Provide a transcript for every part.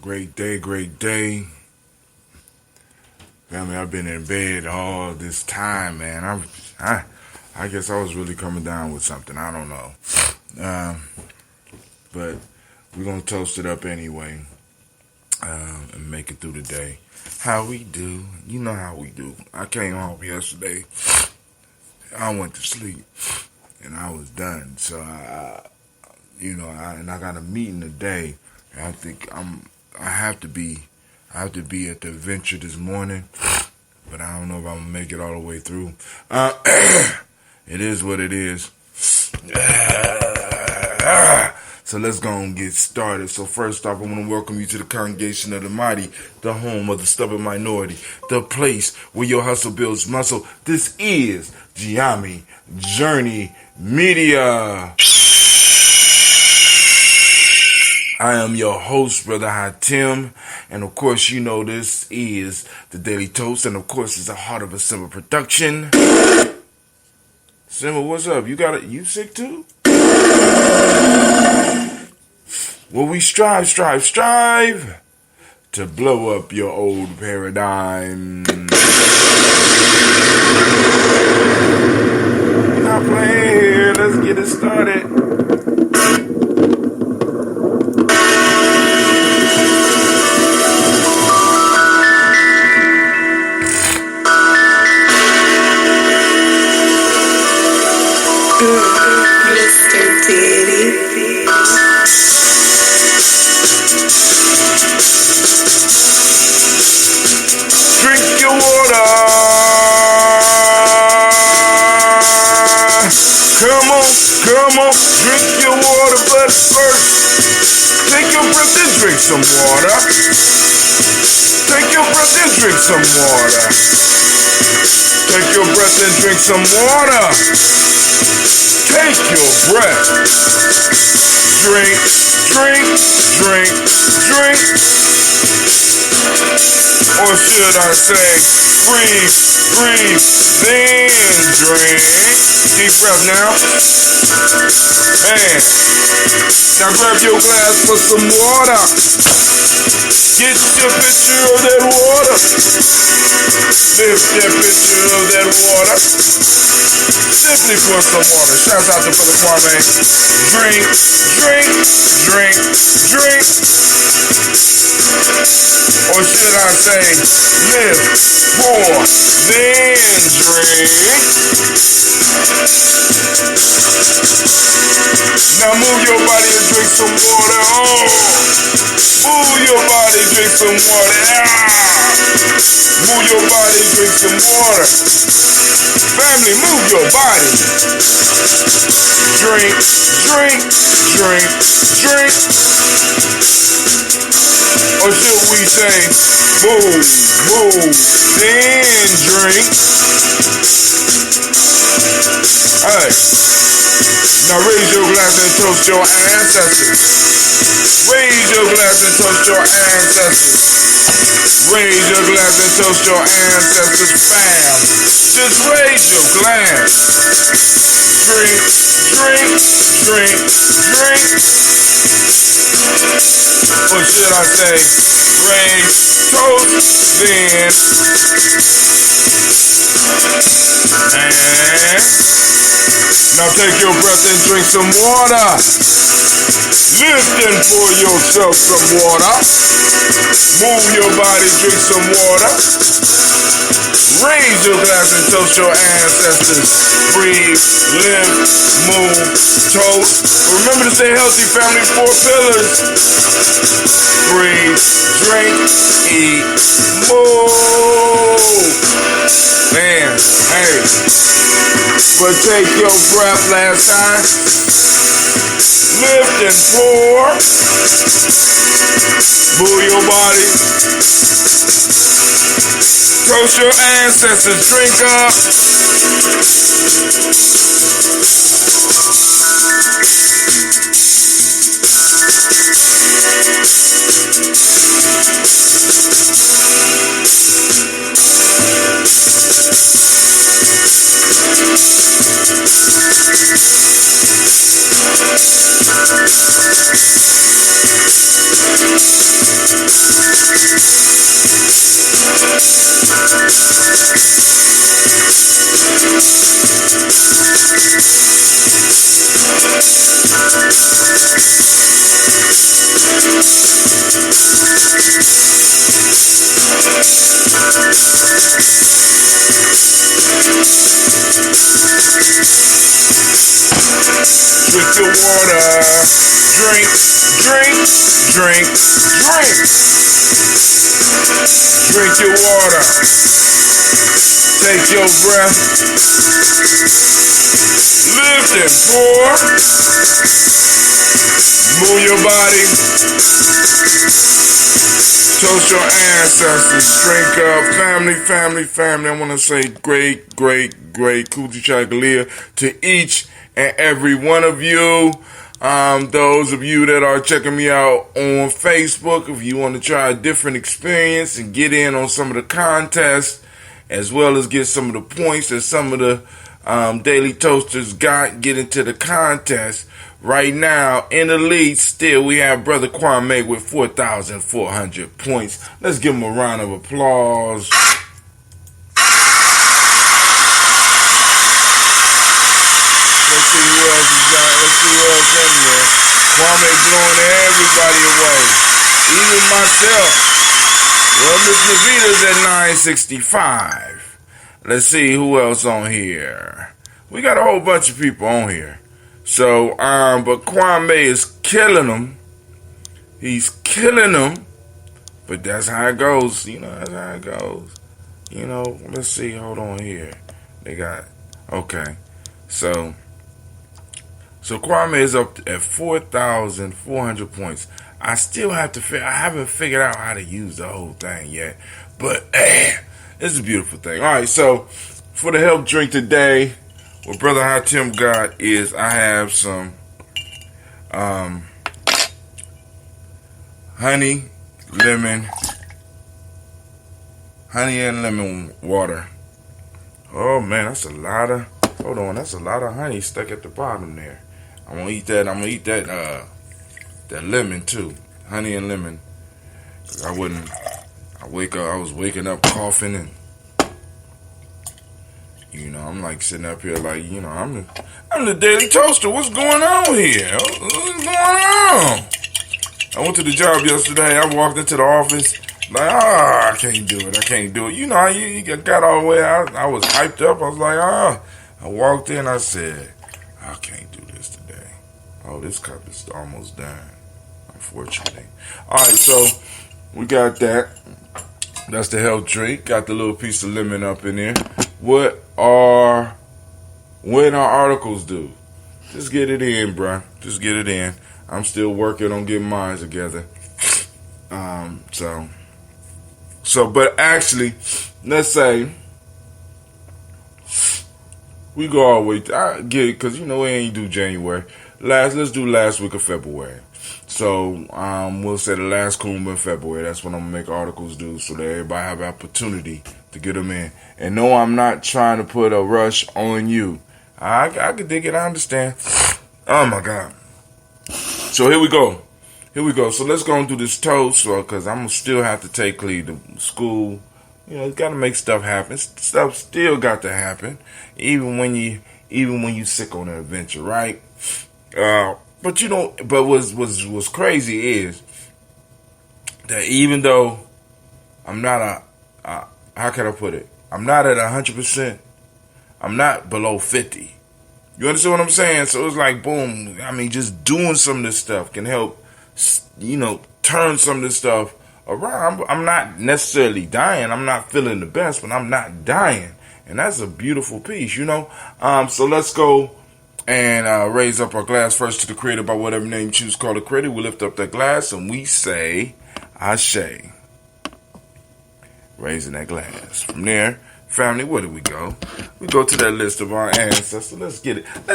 Great day, great day. Family, I've been in bed all this time, man. I guess I was really coming down with something. I don't know. But we're going to toast it up anyway and make it through the day. How we do. You know how we do. I came home yesterday. I went to sleep and I was done. So, I got a meeting today. I think I have to be at the adventure this morning, but I don't know if I'm gonna make it all the way through. It is what it is. So let's go and get started. So first off, I want to welcome you to the congregation of the mighty, the home of the stubborn minority, the place where your hustle builds muscle. This is Gye-Nyame Journey Media. I am your host, Brother Hatim, and of course, you know this is the Daily Toast, and of course, it's a Heart of a Simba production. Simba, what's up? You sick too? Well, we strive to blow up your old paradigm. We're not playing here. Let's get it started. Drink your water. Come on, drink your water, but first, take your breath and drink some water. Take your breath and drink some water. Take your breath and drink some water. Take your breath. Drink. Or should I say, breathe, then drink. Deep breath now. Man. Now grab your glass for some water. Get your picture of that water. Lift that picture of that water. Simply pour some water. Shouts out to Brother Kwame. Drink. Or should I say, lift, pour, then drink. Now move your body and drink some water. Move your body, drink some water. Move your body, drink some water. Family, move your body. Drink. Or should we say, move, then drink. Hey, now raise your glass and toast your ancestors. Raise your glass and toast your ancestors. Raise your glass and toast your ancestors, fam. Just raise your glass. Drink. Or should I say, raise, toast, then. And now take your breath and drink some water. Lift and pour yourself some water. Move your body, drink some water. Raise your glass and toast your ancestors. Breathe, live, move, toast. Remember to stay healthy, family. 4 pillars. Breathe, drink, eat, move. Man, hey. But take your breath last time. Lift and pour. Move your body. Toast your ancestors. Drink up. Drink your water. Drink, drink, drink, drink. Drink your water. Take your breath. Lift and pour. Move your body. Toast your ancestors. Drink up. Family, family, family. I want to say great, great, great Kujichagulia to each and every one of you. Those of you that are checking me out on Facebook, if you want to try a different experience and get in on some of the contests, as well as get some of the points that some of the Daily Toasters got, get into the contest. Right now, in the lead, still, we have Brother Gye-Nyame with 4,400 points. Let's give him a round of applause. Let's see who else is got. Let's see who else in there. Gye-Nyame blowing everybody away. Even myself. Well, Miss Navita's at 965. Let's see who else on here. We got a whole bunch of people on here. So, but Gye-Nyame is killing them. He's killing them. But that's how it goes. You know, that's how it goes. You know, let's see. Hold on here. They got, okay. So Gye-Nyame is up at 4,400 points. I still have to I haven't figured out how to use the whole thing yet. But, it's a beautiful thing. All right, so for the help drink today, what Brother Hatim got is I have some honey and lemon water. Oh, man, that's a lot of, hold on, that's a lot of honey stuck at the bottom there. I'm gonna eat that. I'm gonna eat that that lemon too, honey and lemon. 'Cause I was waking up coughing, and you know, I'm like sitting up here like, you know, I'm the Daily Toaster. What's going on here? What's going on? I went to the job yesterday. I walked into the office like, I can't do it. I can't do it. You know, you got all the way out. I was hyped up. I was like, I walked in. I said, I can't do this today. Oh, this cup is almost done, unfortunately. All right, so we got that. That's the health drink. Got the little piece of lemon up in there. What our articles do? Just get it in, bruh. Just get it in. I'm still working on getting mine together. But actually, let's say we go all the way. I get it, because you know we ain't do January. Let's do last week of February. So we'll say the last Kumba in February. That's when I'm gonna make articles due, so that everybody have an opportunity to get them in. And no, I'm not trying to put a rush on you. I can dig it. I understand. Oh my God. So here we go. So let's go and do this toast, because I'm gonna still have to take Cleve to school. You know, got to make stuff happen. Stuff still got to happen, even when you sick on an adventure, right? But you know, but what's crazy is that even though I'm not how can I put it? I'm not at 100%. I'm not below 50. You understand what I'm saying? So it's like, boom. I mean, just doing some of this stuff can help, you know, turn some of this stuff around. I'm not necessarily dying. I'm not feeling the best, but I'm not dying. And that's a beautiful piece, you know? So let's go and raise up our glass first to the Creator by whatever name you choose to call the Creator. We lift up that glass and we say, Ashe. Raising that glass. From there, family, where do we go? We go to that list of our ancestors. Let's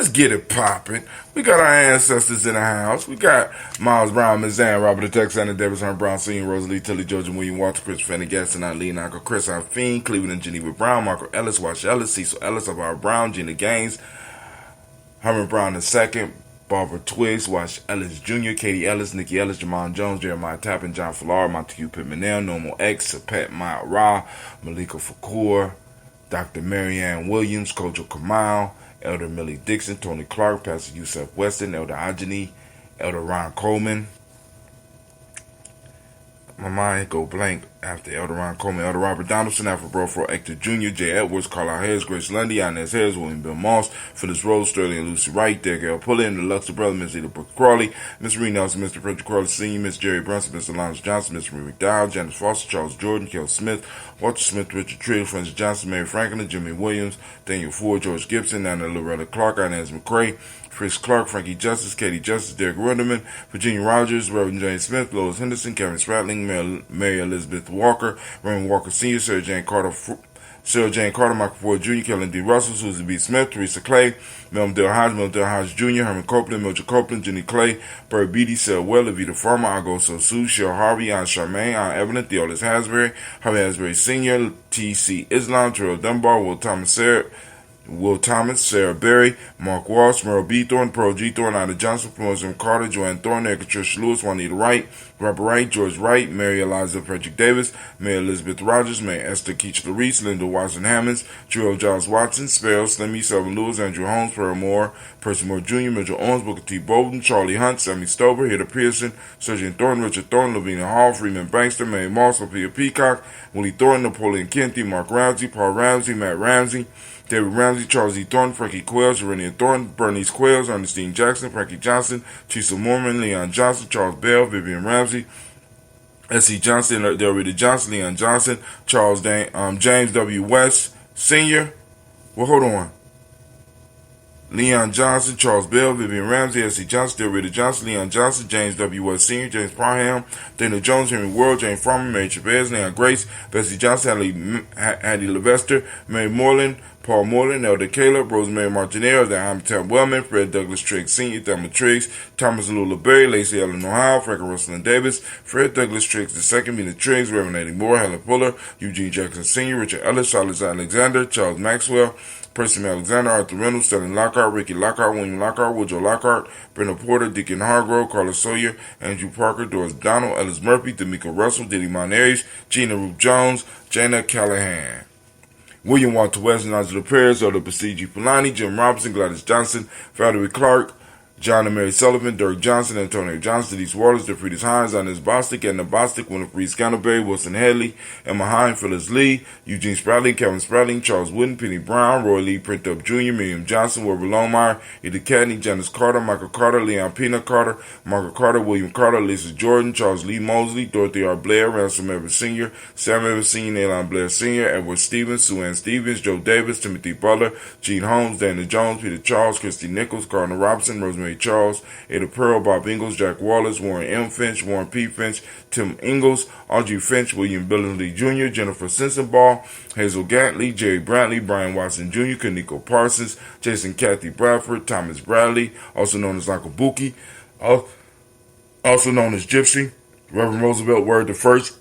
get it popping. We got our ancestors in the house. We got Miles Brown, Mizan, Robert the Texan, Davis Hearn Brown, Sr., Rosalie, Tilly, Georgia, William Walter, Chris Fanny, Gaston, Lee, Michael, Chris, Fiend, Cleveland, and Geneva Brown, Marco Ellis, Wash Ellis, Cecil Ellis, of our Brown, Gina Gaines, Herman Brown II, Barbara Twiggs, Wash Ellis Jr., Katie Ellis, Nikki Ellis, Jamon Jones, Jeremiah Tappan, John Fallar, Montague Pittman, Normal X, Sapet Maya Ra, Malika Fakur, Dr. Marianne Williams, Kojo Kamal, Elder Millie Dixon, Tony Clark, Pastor Yusef Weston, Elder Ajani, Elder Ron Coleman. My mind go blank after Elder Ron Coleman, Elder Robert Donaldson, Alfred Brofro, Hector Jr., Jay Edwards, Carlisle Harris, Grace Lundy, Inez Harris, William Bill Moss, Phyllis Rose, Sterling and Lucy Wright, Derek L. Pullen, the Luxor Brother, Miss Eda Brooke Crawley, Miss Ree Nelson, Mr. Frederick Crawley Sr., Miss Jerry Brunson, Mr. Lawrence Johnson, Miss Marie McDowell, Janice Foster, Charles Jordan, Kel Smith, Walter Smith, Richard Trill, Francis Johnson, Mary Franklin, Jimmy Williams, Daniel Ford, George Gibson, Anna Loretta Clark, Inez McCrae, Chris Clark, Frankie Justice, Katie Justice, Derek Runderman, Virginia Rogers, Reverend James Smith, Lois Henderson, Kevin Spratling, Mary Elizabeth Walker, Raymond Walker Sr., Sarah Jane Carter, Michael Ford Jr., Kellen D. Russell, Susan B. Smith, Teresa Clay, Melvin Dale Hodge Jr., Herman Copeland, Mildred Copeland, Jenny Clay, Bird Beatty, Sarah Well, Evita Farmer, Ago Sosu, Cheryl Harvey, Aunt Charmaine, Aunt Evelyn, Theolis Hasbury, Harvey Hasbury Sr., T.C. Islam, Terrell Dunbar, Will Thomas, Sarah Berry, Mark Walsh, Merle B. Thorne, Pearl G. Thorne, Ida Johnson, Florence M. Carter, Joanne Thorne, Erica Trish Lewis, Juanita Wright, Robert Wright, George Wright, Mary Eliza Frederick Davis, Mary Elizabeth Rogers, Mary Esther Keach Larice, Linda Watson Hammonds, Drew Giles Watson, Sparrow, Slimmy, Sullivan Lewis, Andrew Holmes, Pearl Moore, Percy Moore Jr., Mitchell Owens, Booker T. Bolden, Charlie Hunt, Sammy Stover, Hida Pearson, Sergeant Thornton, Richard Thornton, Lavina Hall, Freeman Bankster, Mary Moss, Sophia Peacock, Willie Thornton, Napoleon Kenty, Mark Ramsey, Paul Ramsey, Matt Ramsey, David Ramsey, Charles E. Thornton, Frankie Quells, Serenia Thornton, Bernice Quells, Ernestine Jackson, Frankie Johnson, Teresa Mormon, Leon Johnson, Charles Bell, Vivian Ramsey, S.E. Johnson, Delrita Johnson, Leon Johnson, James W. West, Sr. Well, hold on. Leon Johnson, Charles Bell, Vivian Ramsey, S.C. Johnson, Delrita Johnson, Leon Johnson, James W. West Sr., James Parham, Dana Jones, Henry World, James Farmer, Mary Chavez, Leon Grace, Bessie Johnson, Hattie Levester, Mary Moreland, Paul Moreland, Elder Caleb, Rosemary Martinez, the Habitat Wellman, Fred Douglas Triggs Sr., Thelma Triggs, Thomas Lula Berry, Lacey Ellen Ohio, Frank Russell Davis, Fred Douglas Triggs II, Mina Triggs, Reverend Eddie Moore, Helen Fuller, Eugene Jackson Sr., Richard Ellis, Charles Alexander, Charles Maxwell, Percy Alexander, Arthur Reynolds, Sterling Lockhart, Ricky Lockhart, William Lockhart, Woodrow Lockhart, Brenda Porter, Deacon Hargrove, Carlos Sawyer, Andrew Parker, Doris Donald, Ellis Murphy, D'Amico Russell, Diddy Monares, Gina Ruth Jones, Jana Callahan, William Walter West, Angela Perez, Elder Basiji Fulani, Jim Robinson, Gladys Johnson, Valerie Clark, John and Mary Sullivan, Dirk Johnson, Antonio Johnson, Denise Waters, DeFriedis Hines, Inez Bostic, Edna Bostic, Winifred Scanterberry, Wilson Headley, Emma Hine, Phyllis Lee, Eugene Spradling, Kevin Spradling, Charles Wooden, Penny Brown, Roy Lee, Print Up Jr., Miriam Johnson, Wilbur Longmire, Ida Cadney, Janice Carter, Michael Carter, Leon Pena Carter, Margaret Carter, William Carter, Lisa Jordan, Charles Lee Mosley, Dorothy R. Blair, Ransom Evans Sr., Sam Evans Sr., Nayland Blair Sr., Edward Stevens, Sue Ann Stevens, Joe Davis, Timothy Butler, Gene Holmes, Dana Jones, Peter Charles, Christy Nichols, Cardinal Robinson, Rosemary Charles, Ada Pearl, Bob Ingalls, Jack Wallace, Warren M. Finch, Warren P. Finch, Tim Ingalls, Audrey Finch, William Billingsley Jr., Jennifer Sensenball, Hazel Gatley, Jerry Brantley, Brian Watson Jr., Kaniko Parsons, Jason Kathy Bradford, Thomas Bradley, also known as Uncle Buki, also known as Gypsy, Reverend Roosevelt Word the First,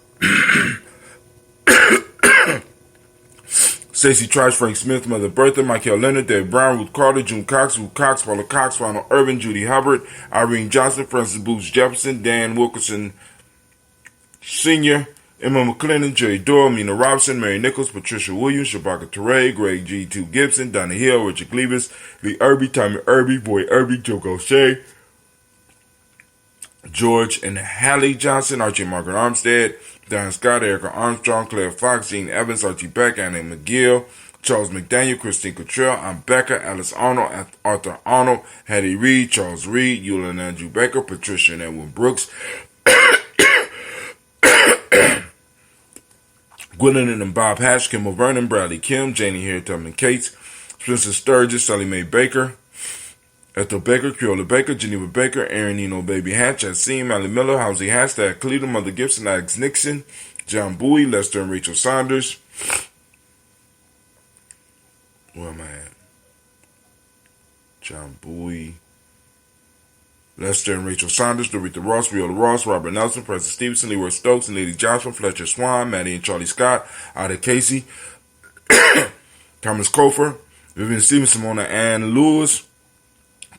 Stacey Trice, Frank Smith, Mother Bertha, Michael Leonard, Dave Brown, Ruth Carter, June Cox, Ruth Cox, Paula Cox, Ronald Irvin, Judy Hubbard, Irene Johnson, Francis Booth Jefferson, Dan Wilkerson Sr., Emma McClendon, Jerry Doyle, Mina Robinson, Mary Nichols, Patricia Williams, Shabaka Teray, Greg G2 Gibson, Donna Hill, Richard Gleavis, Lee Irby, Tommy Irby, Boy Irby, Joe Gaucher, George and Hallie Johnson, Archie Margaret Armstead, Don Scott, Erica Armstrong, Claire Fox, Gene Evans, Archie Beck, Annie McGill, Charles McDaniel, Christine Cottrell, I'm Becca, Alice Arnold, Arthur Arnold, Hattie Reed, Charles Reed, Eula and Andrew Baker, Patricia and Edwin Brooks, Gwendolyn and Bob Hatch, Kimball Vernon, Bradley Kim, Janie Hare, Tubman Cates, Spencer Sturgis, Sally Mae Baker, Ethel Baker, Creola Baker, Geneva Baker, Aaron Eno Baby Hatch, Asim, Mally Miller, Housie Hashtag, Cleveland, Mother Gibson, Alex Nixon, John Bowie, Lester and Rachel Saunders. Where am I at? John Bowie, Lester and Rachel Saunders, Dorita Ross, Viola Ross, Robert Nelson, Preston Stevenson, Leroy Stokes, and Lady Johnson, Fletcher Swan, Maddie and Charlie Scott, Ada Casey, Thomas Kofer, Vivian Stevenson, Simona Ann Lewis,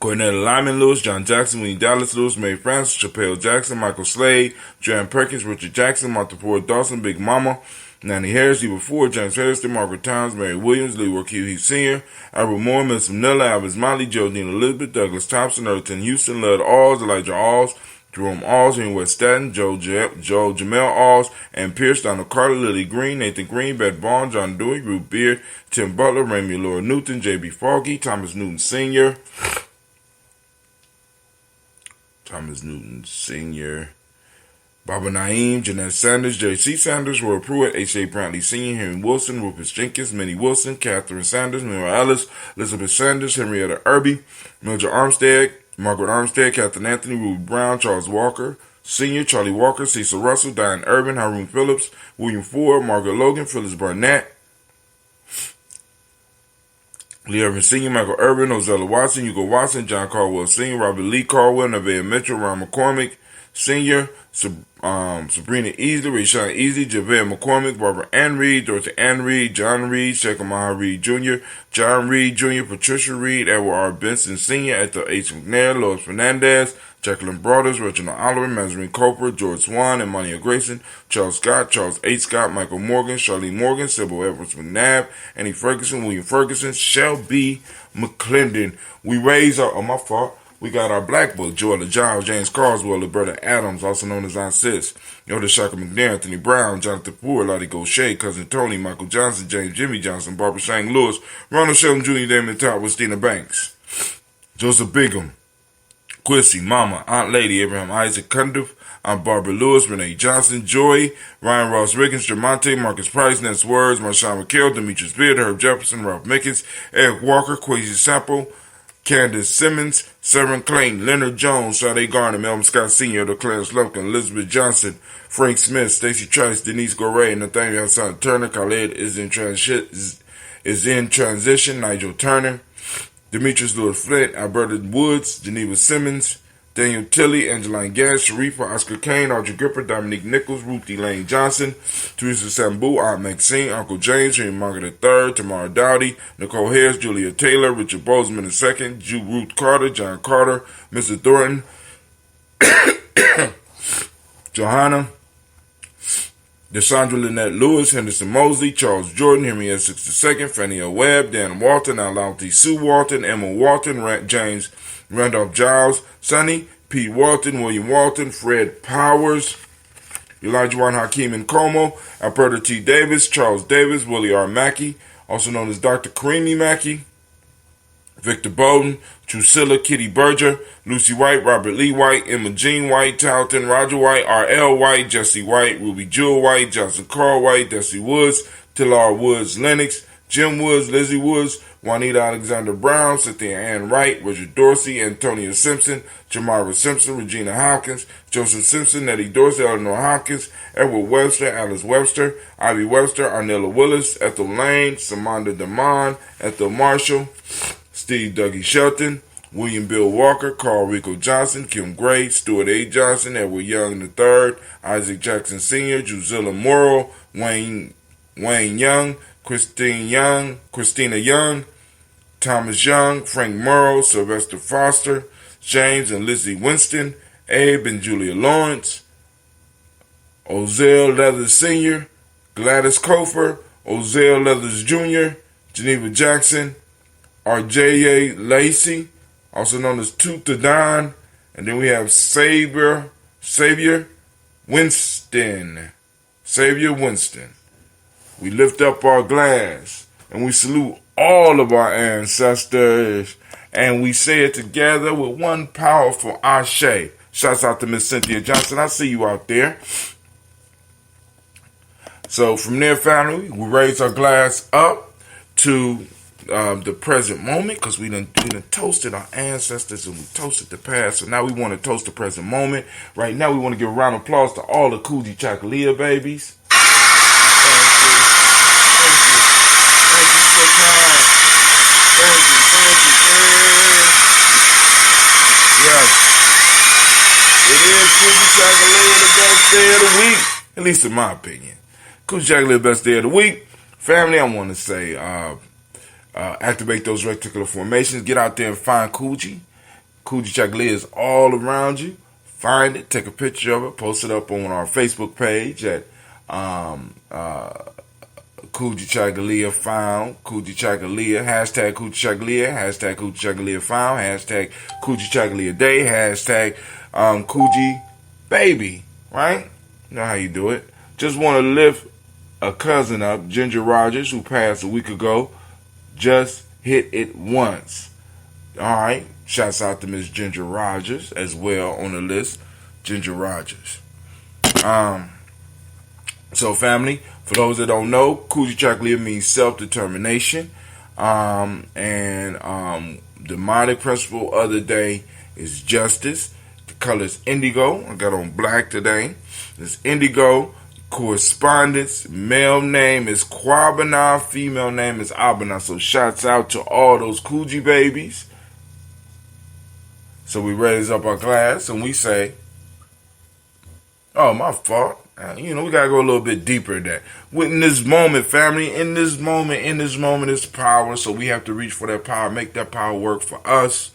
Cornell Lyman Lewis, John Jackson, William Dallas Lewis, Mary Francis, Chappelle Jackson, Michael Slade, Joanne Perkins, Richard Jackson, Martha Ford Dawson, Big Mama, Nanny Harris, Eva Ford, James Harrison, Margaret Towns, Mary Williams, Leroy Q. Heath Sr., Albert Moore, Miss Manila, Alvis Molly, Geraldine Elizabeth, Douglas Thompson, Earlton Houston, Lud Alls, Elijah Alls, Jerome Alls, Henry West Staten, Joe Jamel Alls, and Pierce, Donald Carter, Lily Green, Nathan Green, Beth Bond, John Dewey, Ruth Beard, Tim Butler, Raymond Laura Newton, J.B. Foggy, Thomas Newton Sr., Baba Naeem, Jeanette Sanders, J.C. Sanders, Roy Pruitt, H.A. Brantley Sr., Henry Wilson, Rufus Jenkins, Minnie Wilson, Catherine Sanders, Mira Ellis, Elizabeth Sanders, Henrietta Irby, Mildred Armstead, Margaret Armstead, Catherine Anthony, Ruby Brown, Charles Walker Sr., Charlie Walker, Cecil Russell, Diane Urban, Haroon Phillips, William Ford, Margaret Logan, Phyllis Barnett, Lee Irvin Sr., Michael Irvin, Ozella Watson, Hugo Watson, John Caldwell Sr., Robert Lee Caldwell, Nevaeh Mitchell, Ron McCormick Sr., Sabrina Easley, Rayshawn Easley, Javale McCormick, Barbara Ann Reed, Dorothy Ann Reed, John Reed, Sheikh Maha Reed Jr., John Reed Jr., Patricia Reed, Edward R. Benson Sr., Ethel H. McNair, Lois Fernandez, Jacqueline Broaders, Reginald Oliver, Mazarine Cooper, George Swan, Emmanuel Grayson, Charles Scott, Charles H. Scott, Michael Morgan, Charlene Morgan, Sybil Edwards McNabb, Annie Ferguson, William Ferguson, Shelby McClendon. We raise our, my fault. We got our black book, Joella Giles, James Carswell, Roberta Adams, also known as Aunt Sis, Yoda Shaka McNair, Anthony Brown, Jonathan Poor, Lottie Gaucher, Cousin Tony, Michael Johnson, James Jimmy Johnson, Barbara Shang Lewis, Ronald Sheldon Jr., Damon Todd, Christina Banks, Joseph Bigham, Quissy, Mama, Aunt Lady, Abraham Isaac Cundiff, Aunt Barbara Lewis, Renee Johnson, Joy, Ryan Ross Riggins, Jamonte, Marcus Price, Ness Words, Marshawn McHale, Demetrius Beard, Herb Jefferson, Ralph Mickens, Eric Walker, Quasi Sample, Candace Simmons, Severn Clayton, Leonard Jones, Sade Garner, Melvin Scott Sr., Clarence Lumpkin, Elizabeth Johnson, Frank Smith, Stacey Trice, Denise Goray, Nathaniel Hassan Turner, Khaled is in transition, Nigel Turner, Demetrius Lewis Flint, Alberta Woods, Geneva Simmons, Daniel Tilley, Angeline Gass, Sharifa, Oscar Kane, Audrey Gripper, Dominique Nichols, Ruthie Lane Johnson, Teresa Sambu, Aunt Maxine, Uncle James, Henry Margaret III, Tamara Dowdy, Nicole Harris, Julia Taylor, Richard Bozeman II, Ruth Carter, John Carter, Mr. Thornton, Johanna, Desandra Lynette Lewis, Henderson Mosley, Charles Jordan, Henry S. II, Fannie L. Webb, Dan Walton, Alauti Sue Walton, Emma Walton, James Randolph Giles, Sonny, Pete Walton, William Walton, Fred Powers, Elijah Juan Hakeem Nkomo, Alberta T. Davis, Charles Davis, Willie R. Mackey, also known as Dr. Karimi Mackey, Victor Bowden, Drusilla Kitty Berger, Lucy White, Robert Lee White, Emma Jean White, Talton, Roger White, R.L. White, Jesse White, Ruby Jewel White, Johnson Carl White, Desi Woods, Tillar Woods Lennox, Jim Woods, Lizzie Woods, Juanita Alexander Brown, Cynthia Ann Wright, Richard Dorsey, Antonia Simpson, Jamara Simpson, Regina Hopkins, Joseph Simpson, Nettie Dorsey, Eleanor Hopkins, Edward Webster, Alice Webster, Ivy Webster, Arnella Willis, Ethel Lane, Samanda Damon, Ethel Marshall, Steve Dougie Shelton, William Bill Walker, Carl Rico Johnson, Kim Gray, Stuart A. Johnson, Edward Young III, Isaac Jackson Sr., Drusilla Morrow, Wayne Young, Christina Young, Thomas Young, Frank Morrow, Sylvester Foster, James and Lizzie Winston, Abe and Julia Lawrence, Ozell Leathers Sr., Gladys Kofer, Ozell Leathers Jr., Geneva Jackson, R.J.A. Lacey, also known as Tooth to Don, and then we have Savior Winston. We lift up our glass and we salute all of our ancestors, and we say it together with one powerful ashe. Shouts out to Miss Cynthia Johnson. I see you out there. So from there, family, we raise our glass up to the present moment, because we done toasted our ancestors and we toasted the past. So now we want to toast the present moment. Right now we want to give a round of applause to all the Kujichagulia babies. Thank you so kind. Thank you. Yes. It is Kujichagulia, the best day of the week. At least in my opinion. Kujichagulia, the best day of the week. Family, I want to say, activate those reticular formations. Get out there and find Kuji. Kujichagulia is all around you. Find it, take a picture of it, post it up on our Facebook page at Kujichagulia found, Kujichagulia, hashtag Kujichagulia found, hashtag Kujichagulia day, hashtag Kuji baby, right? You know how you do it. Just want to lift a cousin up, Ginger Rogers, who passed a week ago. Just hit it once. Alright, shouts out to Miss Ginger Rogers as well on the list. Ginger Rogers. So family, for those that don't know, Kujichagulia means self-determination. The demonic principle of the day is justice. The color is indigo. I got on black today. It's indigo. Correspondence. Male name is Kwabana. Female name is Abana. So shouts out to all those Kuji babies. So we raise up our glass and we say, oh, my fault. We got to go a little bit deeper than that. In this moment, family, in this moment, is power. So we have to reach for that power, make that power work for us,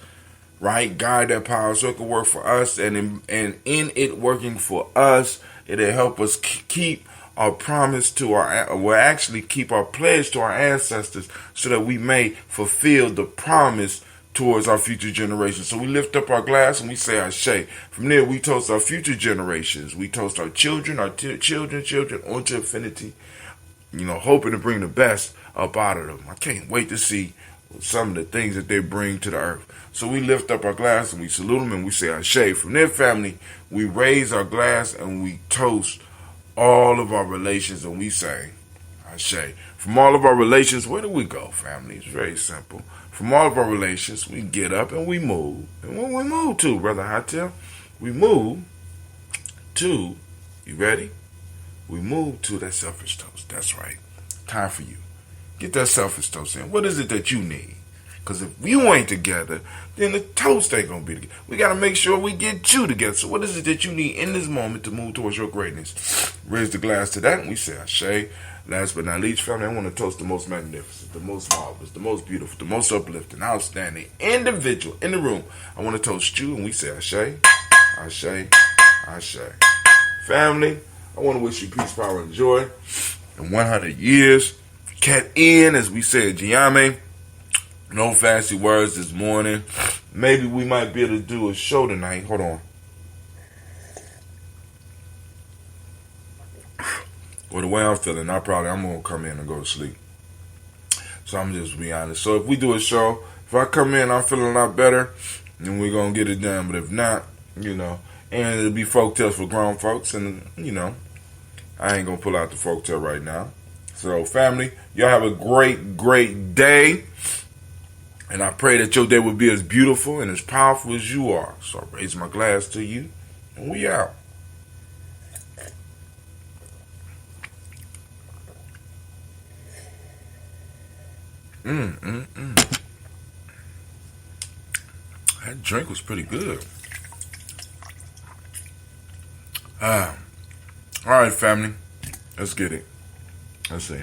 right? Guide that power so it can work for us. And in it working for us, it'll help us keep our promise to keep our pledge to our ancestors so that we may fulfill the promise towards our future generations. So we lift up our glass and we say Ashe. From there, we toast our future generations. We toast our children, children onto infinity, hoping to bring the best up out of them. I can't wait to see some of the things that they bring to the earth. So we lift up our glass and we salute them and we say Ashe. From their family, we raise our glass and we toast all of our relations and we say Ashe. From all of our relations, where do we go, family? It's very simple. From all of our relations, we get up and we move. And when we move to, Brother Hatil, we move to, you ready? We move to that selfish toast. That's right. Time for you. Get that selfish toast in. What is it that you need? Because if you ain't together, then the toast ain't going to be together. We got to make sure we get you together. So what is it that you need in this moment to move towards your greatness? Raise the glass to that and we say Ashe. Last but not least, family, I want to toast the most magnificent, the most marvelous, the most beautiful, the most uplifting, outstanding individual in the room. I want to toast you and we say Ashe, Ashe, Ashe. Family, I want to wish you peace, power, and joy. In 100 years, cat in, as we said, Gye-Nyame. No fancy words this morning. Maybe we might be able to do a show tonight. Hold on. Well, the way I'm feeling, I'm going to come in and go to sleep. So I'm just be honest. So if we do a show, if I come in, I'm feeling a lot better, then we're going to get it done. But if not, and it'll be folk tales for grown folks. And, I ain't going to pull out the folk tale right now. So family, y'all have a great, great day. And I pray that your day will be as beautiful and as powerful as you are. So I raise my glass to you, and we out. That drink was pretty good. All right, family. Let's get it. Let's see.